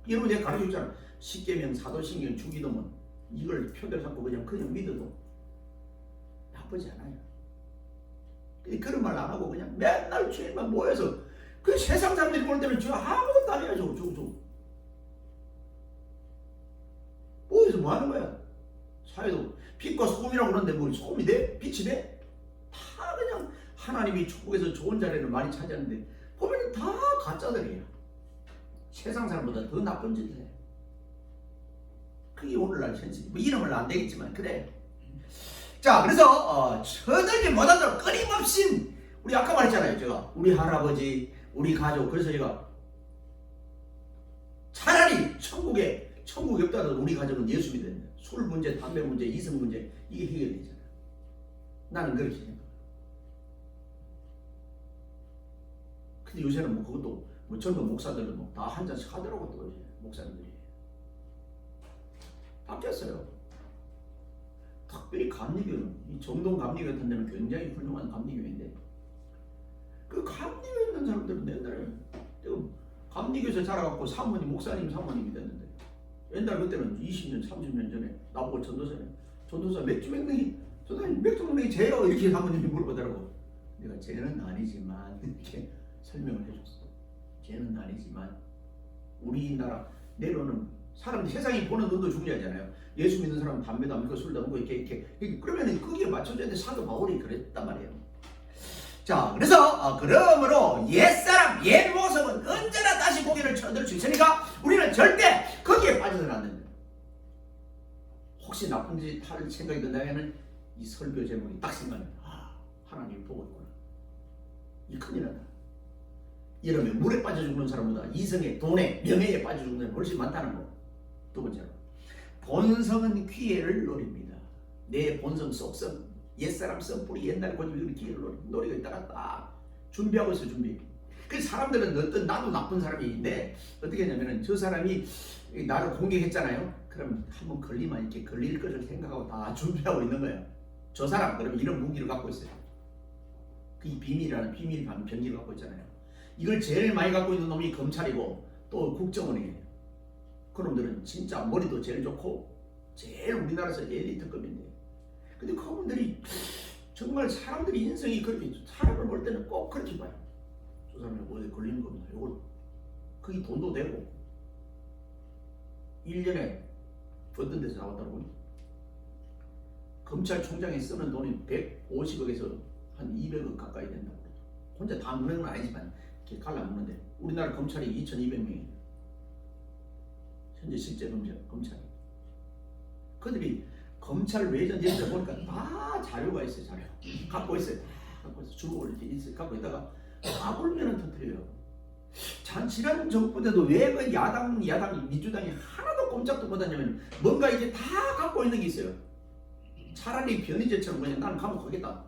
여러분 내가 가르쳐줬잖아. 십계명, 사도신경, 주기도문 이걸 표대로 삼고 그냥 믿어도 나쁘지 않아요. 그런 말 안 하고 그냥 맨날 주일만 모여서 그 세상 사람들이 보는 때는 저 아무것도 안 해요. 저거 모여서 뭐 하는 거야? 사회도 빛과 소금이라고 그러는데 뭐 소금이 돼? 빛이 돼? 다 그냥 하나님이 축복해서 좋은 자리를 많이 차지하는데 보면 다 가짜들이에요. 세상 사람보다 더 나쁜 짓을 해. 그게 오늘날 현실이 뭐 이름은 안 되겠지만 그래. 자, 그래서 처들지 못하도록 끊임없이 우리 아까 말했잖아요. 제가 우리 할아버지 우리 가족 그래서 제가 차라리 천국이 없다도 우리 가족은 예수 믿는다. 술 문제, 담배 문제, 이성 문제 이게 해결되잖아요. 나는 그렇게 생각해요. 근데 요새는 뭐 그것도 뭐 젊은 목사들은 뭐 다 한 잔씩 하더라고 또 목사님들이 바뀌었어요. 특별히 감리교는 이 정동 감리교 같은 데는 굉장히 훌륭한 감리교인데 그 감리교에 있는 사람들은 옛날에 감리교에서 자라갖고 사모님, 목사님, 사모님이 됐는데 옛날 그때는 20년, 30년 전에 나보고 전도사 맥주 먹는 전도사님 맥주 먹는 게 죄요 이렇게 사모님이 물어보더라고. 내가 죄는 아니지만 이렇게 설명을 해줬어. 죄는 아니지만 우리나라 내로는 사람들 세상이 보는 눈도 중요하잖아요. 예수 믿는 사람은 담배도 안 피고 술도 안 먹고 이렇게 그러면은 거기에 맞춰줘야 돼. 사도 바울이 그랬단 말이에요. 자, 그래서 그러므로 옛사람, 옛 모습은 언제나 다시 고개를 쳐들 수 있으니까 우리는 절대 거기에 빠져서는 안 된다. 혹시 나쁜 짓 할 생각이 든다면 이 설교 제목이 딱 생각나요. 하나님 보고 있구나. 이 큰일 난다. 이러면 물에 빠져 죽는 사람보다 이성에, 돈에, 명예에 빠져 죽는 사람이 훨씬 많다는 거. 두 번째로, 본성은 기회를 노립니다. 내 본성 속성, 옛사람 썸뿌리 옛날 고집이 기회를 노리고 있다가 딱 준비하고 있어. 준비. 그 사람들은 어떤 나도 나쁜 사람인데 어떻게 했냐면은 저 사람이 나를 공격했잖아요. 그럼 한번 걸리면 이렇게 걸릴 것을 생각하고 다 준비하고 있는 거예요. 저 사람 그러면 이런 무기를 갖고 있어요. 그 비밀이라는 비밀 병기를 갖고 있잖아요. 이걸 제일 많이 갖고 있는 놈이 검찰이고 또 국정원이에요. 그놈들은 진짜 머리도 제일 좋고 제일 우리나라에서 엘리트급인데, 근데 그분들이 정말 사람들이 인성이 그렇게 사람을 볼 때는 꼭 그렇게 봐요. 저 사람이 어디 걸리는 겁니다. 요거 그게 돈도 되고 1년에 어떤 데서 나왔다고 검찰총장이 쓰는 돈이 150억에서 한 200억 가까이 된다고. 혼자 다 먹는 건 아니지만 이렇게 갈라먹는데 우리나라 검찰이 2200명이에요. 현재 실제 검찰이. 그들이 검찰 외전 이런 데 보니까 다 자료가 있어요. 자료 갖고 있어요. 갖고 있어요. 주로 이렇게 있어요. 갖고 있다가 까불면은 터뜨려요. 지난 정부 때도 왜 그 야당 민주당이 하나도 꼼짝도 못하냐면 뭔가 이제 다 갖고 있는 게 있어요. 차라리 변희재처럼 그냥 나는 감옥 가겠다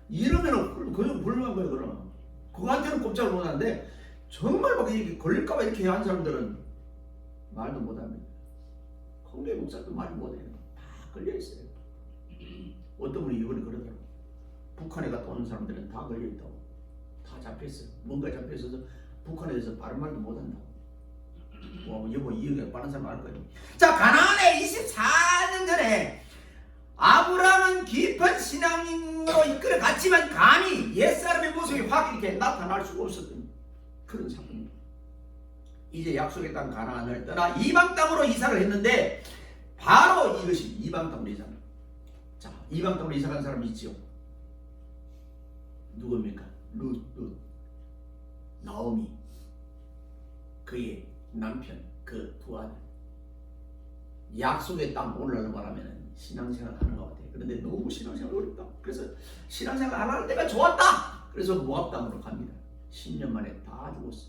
이러면은 그냥 불만 거예요. 그러면 그거한테는 꼼짝을 못하는데 정말 막 이렇게 걸릴까봐 이렇게 한 사람들은 말도 못합니다. 홍대 목사도 말 못해요. 다 걸려있어요. 어떤 분이 이번에 그러더라고. 북한에 갔다 오는 사람들은 다 걸려있다고. 다 잡혀있어요. 뭔가 잡혀있어서 북한에 대해서 바른 말도 못한다고. 여보 이 얘기가 빠른 사람 알 거예요. 자, 가나안에 24년 전에 아브라함은 깊은 신앙으로 이끌어갔지만 감히 옛사람의 모습이 확 이렇게 나타날 수가 없었던 그런 사건입니다. 이제 약속의 땅 가나안을 떠나 이방 땅으로 이사를 했는데 바로 이것이 이방 땅으로 이사. 자, 이방 땅으로 이사간 사람이 있지요. 누굽니까? 룻, 나오미, 그의 남편, 그 두 아들. 약속의 땅 오늘날로 말하면 신앙생활 하는 것 같아요. 그런데 너무 신앙생활 어렵다. 그래서 신앙생활 안 할 때가 좋았다. 그래서 모압 땅으로 갑니다. 10년 만에 다 죽었어.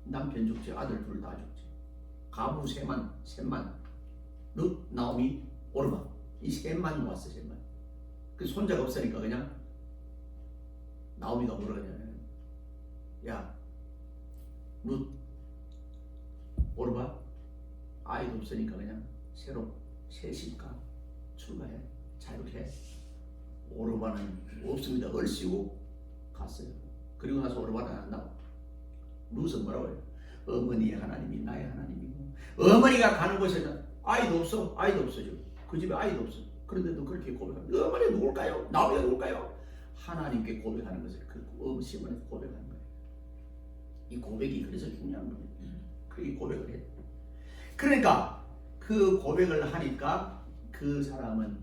남편 죽지, 아들 둘 다 죽지. 가부 셋만, 룻, 나오미, 오르마, 이 셋만 왔어. 셋만. 그 손자가 없으니까 그냥 나오미가 뭐라 그러냐면, 야, 룻, 오르마, 아이도 없으니까 그냥 새로 셋이니까 출가해, 자유해. 오르마는 없습니다. 얼씨고 갔어요. 그리고 나서 오르마는 안 나와. 룻은 뭐라고 해요? 어머니의 하나님이 나의 하나님이고, 어머니가 가는 곳에는 아이도 없어져. 그 집에 아이도 없어. 그런데도 그렇게 고백합니다. 어머니 누굴까요? 나오미가 누굴까요? 하나님께 고백하는 것을 그 어머니한테 고백하는 거예요. 이 고백이 그래서 중요한 겁니다. 그렇게 고백을 해요. 그러니까 그 고백을 하니까 그 사람은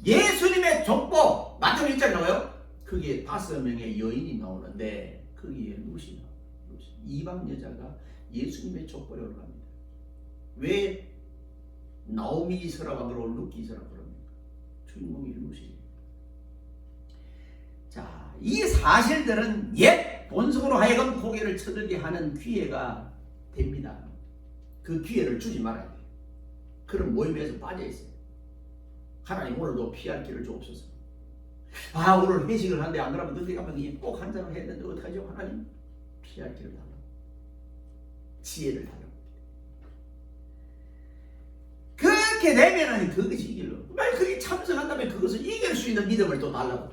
예수님의 족보, 마태복음 1장에 나와요. 거기에 5명의 여인이 나오는데 거기에 룻이 나와요. 이방 여자가 예수님의 족보에 올라갑니다. 왜 나오미 이서라고 하고 룻 이서라고 그럽니까? 주인공이 룻이에요. 자, 이 사실들은 옛 본성으로 하여금 고개를 쳐들게 하는 기회가 됩니다. 그 기회를 주지 말아야 돼요. 그런 모임에서 빠져있어요. 하나님 오늘도 피할 길을 주옵소서. 오늘 회식을 하는데 안 그러면 늦게 가면 꼭 한 잔을 해야 되는데 어떡하죠? 하나님 피할 길을 달라고, 지혜를 달라고. 그렇게 되면은 그것이 이길로, 만약 그게 참석한다면 그것을 이길 수 있는 믿음을 또 달라고.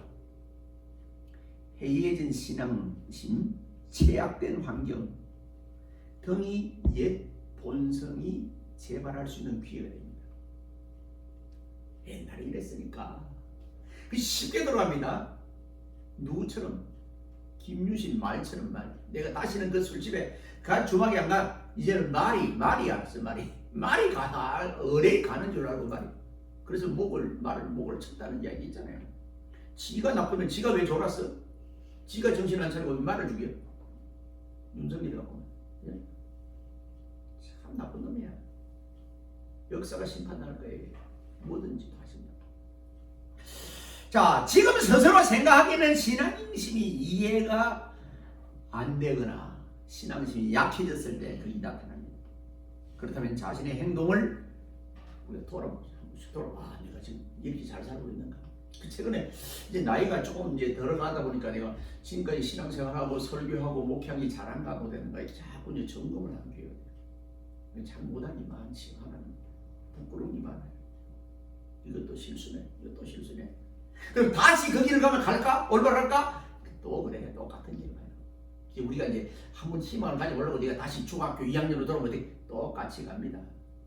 해이해진 신앙심, 제약된 환경, 등이 옛 본성이 재발할 수 있는 기회가 됩니다. 옛날에 이랬으니까 쉽게 들어갑니다. 누구처럼? 김유신 말처럼 말. 내가 다시는 그 술집에 주막에 안 가. 이제는 말이 알았어. 말이 어뢰 가는 줄 알고 말이. 그래서 목을 쳤다는 이야기 있잖아요. 지가 나쁘면 지가 왜 졸았어? 지가 정신 안 차리고 말을 죽여. 윤석열이라고. 예? 참 나쁜 놈이야. 역사가 심판할 거예요. 뭐든지 다 하신다. 자, 지금 스스로 생각하기에는 신앙심이 이해가 안 되거나 신앙심이 약해졌을 때 그게 나타납니다. 그렇다면 자신의 행동을 우리가 돌아보자. 내가 지금 이렇게 잘 살고 있는가? 최근에 이제 나이가 조금 이제 들어가다 보니까 내가 지금까지 신앙생활하고 설교하고 목회하기 잘한가 하고 되는 거에 자꾸 이제 점검을 하는 거예요. 잘 못하니 많지. 하나는 부끄러운 게 많아요. 이것도 실수네. 이것도 실수네. 그럼 다시 그 길을 가면 갈까? 올바를까? 또 그래. 똑같은 길 가요. 우리가 이제 한번 희망을 가져보려고 내가 다시 중학교 2학년으로 돌아오면 똑같이 갑니다.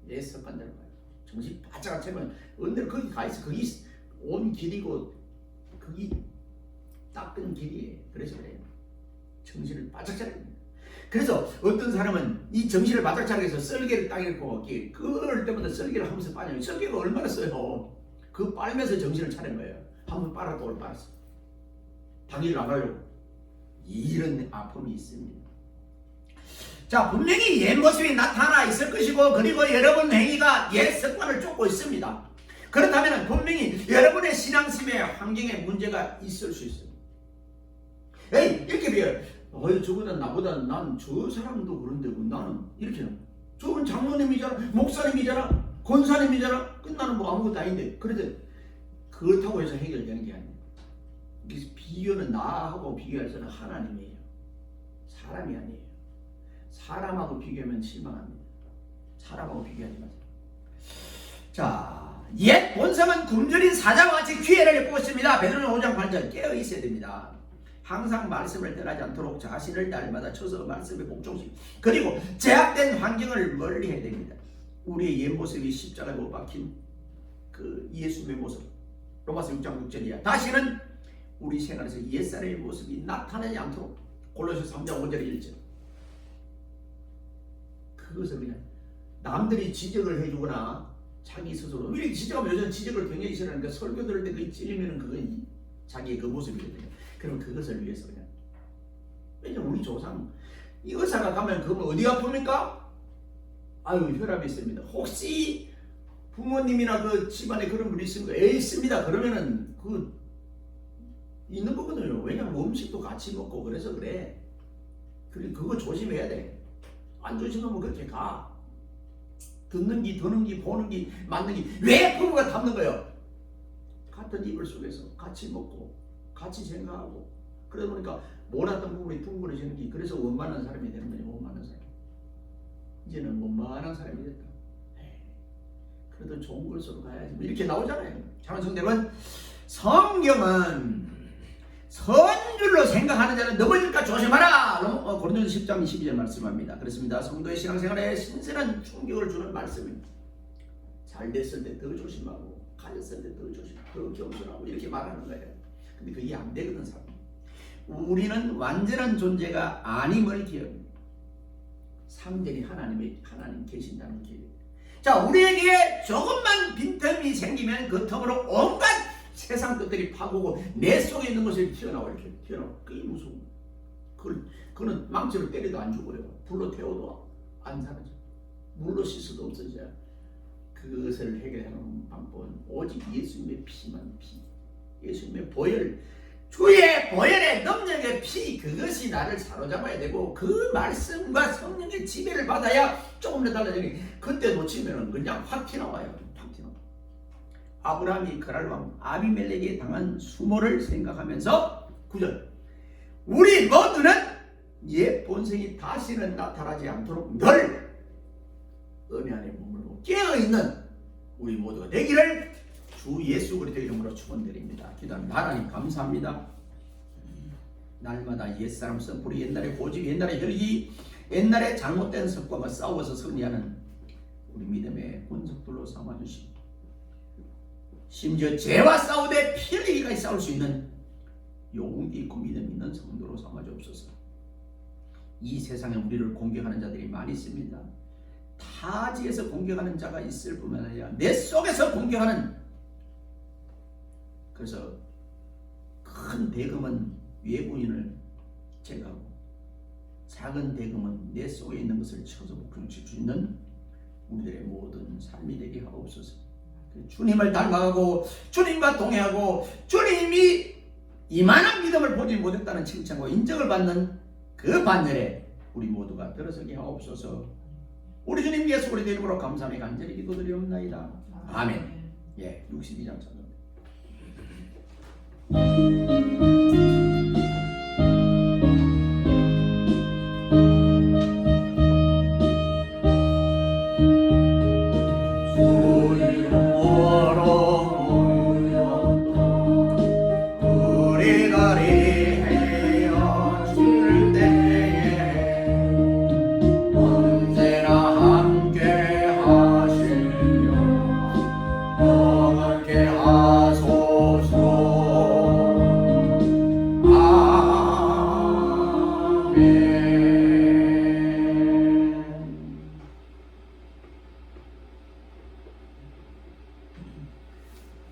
내 습관대로 가요. 정신 바짝 차면 언제를 거기 가 있어. 거기 온 길이고 거기 닦은 길이에요. 그래서 그래요. 정신을 바짝 차려야 됩니다. 그래서 어떤 사람은 이 정신을 바짝 차리기 위해서 썰개를 딱 읽고 그럴 때마다 썰개를 하면서 빠져요. 썰개가 얼마나 써요. 그 빨면서 정신을 차린 거예요. 한번 빨아도 올 빨았어. 당일 나가려고. 이런 아픔이 있습니다. 자, 분명히 옛 모습이 나타나 있을 것이고 그리고 여러분 행위가 옛 습관을 쫓고 있습니다. 그렇다면 분명히 여러분의 신앙심의 환경에 문제가 있을 수 있습니다. 에이, 이렇게 비해요. 저보다 나보다 난 저 사람도 그런데 나는 이렇게 저분 장로님이잖아, 목사님이잖아, 권사님이잖아. 끝나는 뭐 아무것도 아닌데. 그런데 그렇다고 해서 해결되는 게 아니에요. 비교는 나하고 비교해서는 하나님이에요. 사람이 아니에요. 사람하고 비교하면 실망합니다. 사람하고 비교하지 마세요. 자, 옛 본성은 굶주린 사자와 같이 기회를 엿보고 있습니다. 베드로는 5장 8절 깨어 있어야 됩니다. 항상 말씀을 떠나지 않도록 자신을 날마다 쳐서 말씀에 복종시 그리고 제약된 환경을 멀리 해야 됩니다. 우리의 옛 모습이 십자가에 못 박힌 그 예수의 모습 로마서 6장 6절이야. 다시는 우리 생활에서 옛사람의 모습이 나타나지 않도록 골로새 3장 5절 1절 그것을 그냥 남들이 지적을 해주거나 자기 스스로 우리 지적하면 요즘 지적을 굉장히 싫어하니까 설교 들을 때 그게 찔리면 그건 자기의 그 모습이거든요. 그럼 그것을 위해서 그냥 왜냐면 우리 조상 이 의사가 가면 그러면 어디가 아픕니까? 아유 혈압이 있습니다. 혹시 부모님이나 그 집안에 그런 분이 있습니까? 있습니다. 그러면은 그 있는 거거든요. 왜냐면 음식도 같이 먹고 그래서 그래. 그거 조심해야 돼. 안 조심하면 그렇게 가. 듣는 기, 드는 기, 보는 기, 맞는 기. 왜 부부가 닮는 거예요? 같은 이불 속에서 같이 먹고 같이 생각하고 그러다 보니까 몰랐던 부분이 둥그러지는 게 그래서 원만한 사람이 되는 거예요. 원만한 사람. 이제는 원만한 사람이 됐다. 그래도 좋은 곳으로 가야지. 이렇게 나오잖아요. 참성대로는 성경은 선줄로 생각하는 자는 넘어질까 조심하라. 고린도서 10장 12절 말씀합니다. 그렇습니다. 성도의 신앙생활에 신선한 충격을 주는 말씀입니다. 잘 됐을 때 더 조심하고 가졌을 때 더 조심하고 더 겸손하고 이렇게 말하는 거예요. 근데 그게 안 되거든 사람. 우리는 완전한 존재가 아님을 기억합니다. 상전이 하나님 계신다는 기억. 자, 우리에게 조금만 빈틈이 생기면 그 틈으로 온갖 세상 것들이 파고고 내 속에 있는 것을 튀어나와 이렇게 튀어나와. 그게 무서운 거야. 그거는 망치로 때려도 안 죽어요. 불로 태워도 안 사라져. 물로 씻어도 없어져요. 그것을 해결하는 방법은 오직 예수님의 피만 피. 예수님의 보혈, 주의 보혈의 능력의 피, 그것이 나를 사로잡아야 되고 그 말씀과 성령의 지배를 받아야 조금 더 달라지니 그때 놓치면 그냥 확 튀어나와요. 확 튀어나와. 아브라함이 그랄왕 아비멜렉에 당한 수모를 생각하면서 9절 우리 모두는 옛 본성이 다시는 나타나지 않도록 늘 은혜 안에 머물고 깨어있는 우리 모두가 되기를 주 예수 그리스도 이름으로 축원드립니다. 기도합니다. 하나님 감사합니다. 날마다 옛사람 썩불이 옛날에 고집 옛날에 혈기 옛날에 잘못된 습관과 싸워서 승리하는 우리 믿음의 권속들로 삼아주시고, 심지어 죄와 싸우되 피 흘리기까지 싸울 수 있는 용기 있고 믿음 있는 성도로 삼아주옵소서. 이 세상에 우리를 공격하는 자들이 많이 있습니다. 타지에서 공격하는 자가 있을 뿐만 아니라 내 속에서 공격하는, 그래서 큰 대금은 외부인을 제거하고 작은 대금은 내 속에 있는 것을 쳐서 복종시킬 수 있는 우리들의 모든 삶이 되게 하옵소서. 주님을 닮아가고 주님과 동행하고 주님이 이만한 믿음을 보지 못했다는 칭찬과 인정을 받는 그 반열에 우리 모두가 들어서게 하옵소서. 우리 주님 예수 그리스도의 이름으로 감사하며 간절히 기도드리옵나이다. 아멘. 예, 62장 찬송.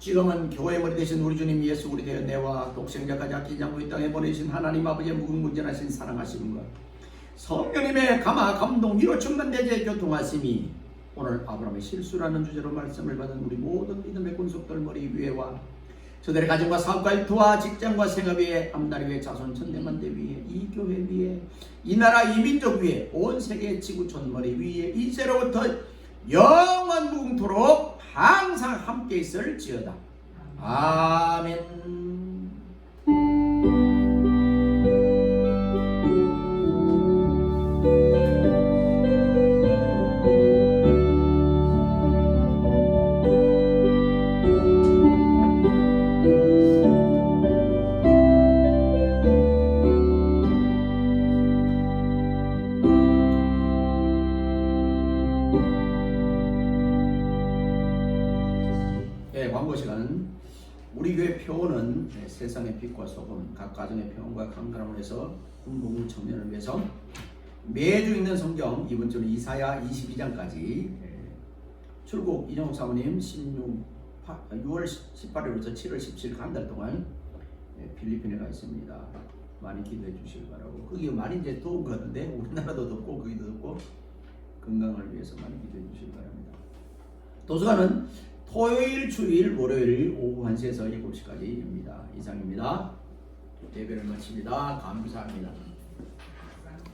지금은 교회 머리 되신 우리 주님 예수 그리스도의 내와 독생자까지 아끼지 않고 이 땅에 보내신 하나님 아버지의 무궁무진하신 사랑하심과 성령님의 감화 감동 위로 충만되게 교통하심이 오늘 아브라함의 실수라는 주제로 말씀을 받은 우리 모든 믿음의 군속들 머리 위에와 저들의 가정과 사업과 일터와 직장과 생업 위에 앞나리 위에 자손 천대만대 위에 이 교회 위에 이 나라 이 민족 위에 온 세계 지구촌 머리 위에 이제로부터 영원 무궁토록 항상 함께 있을지어다. 아멘. 광고 시간은 우리 교회 표어는 세상의 빛과 소금, 각 가정의 평안과 강건함을 위해서 군복무 청년을 위해서 매주 읽는 성경 이번 주는 이사야 22장까지 출국 이정욱 사모님 6월 18일부터 7월 17일 한 달 동안 필리핀에 가 있습니다. 많이 기도해 주시기 바라고. 거기 많이 이제 더운 것 같은데 우리나라도 덥고 거기도 덥고 건강을 위해서 많이 기도해 주시기 바랍니다. 도서관은 토요일, 주일, 월요일 오후 1시에서 7시까지입니다. 이상입니다. 예배를 마칩니다. 감사합니다.